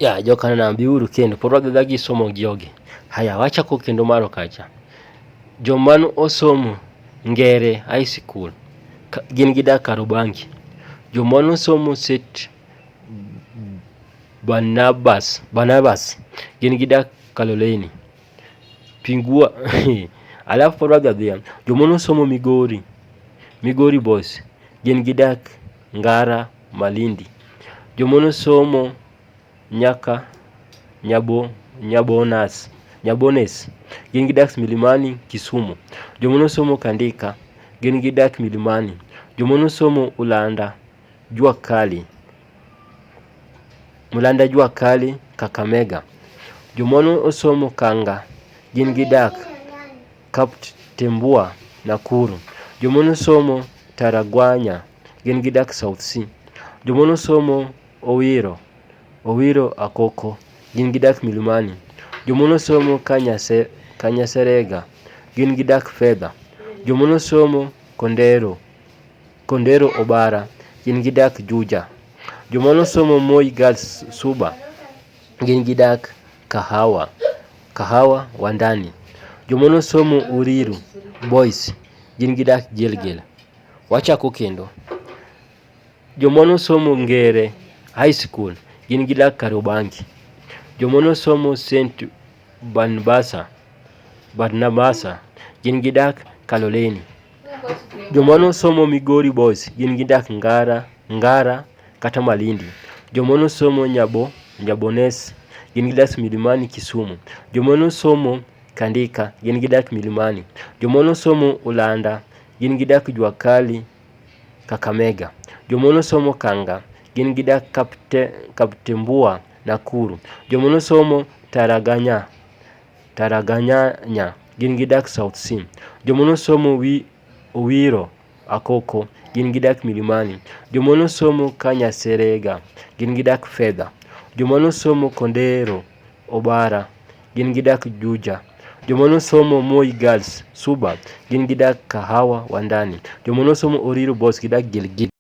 Ya jokana na biuru kendo pod wadhi gi somo jogi. Haya wachako kendo maro kacha. Jomano osomo Ngere High School gin gidak Karubangi. Jomano somo St. Barnabas gin gidak Kaloleni. Pingua alafu pod wadhi. Jomano somo Migori Boys gin gidak Ngara Malindi. Jomano somo nyaka Nyabones gin gidak Milimani Kisumu. Jomano somo Kandika gin gidak Milimani. Jomano somo Mulanda Jua Kali Kakamega. Jomano osomo Kanga gin gidak Kaptembua Nakuru. Jomano somo Taragwanya gin gidak South Sea. Jomano somo Owiro Akoko gin gidak Milimani. Jomano somo Kanyaserega gin gidak Fedha. Jomano somo Kondero Obara gin gidak Juja. Jomano somo Moi Girls Suba gin gidak Kahawa Wandani. Jomano somo Uriru Boys gin gidak Gilgil. Wachako kendo. Jomano somo Ngere High School gin gidak Karubangi. Jomano somo St. Barnabasa gin gidak Kaloleni. Jomano somo Migori Boys gin gidak Ngara kata Malindi. Jomano somo Nyabones gin gidak Milimani Kisumu. Jomano somo Kandika gin gidak Milimani. Jomano somo Ulanda gin gidak Juakali Kakamega. Jomano somo Kanga gin gidak Kaptembua Nakuru. Jomano somo Taraganya gin gidak South Sea. Jomano somo Owiro Akoko gin gidak Milimani. Jomano somo Kanyaserega gin gidak Fedha. Jomano somo Kondero Obara gin gidak Juja. Jomano somo Moi Girls Suba gin gidak Kahawa Wandani. Jomano somo Uriru Boys gidak Gilgil.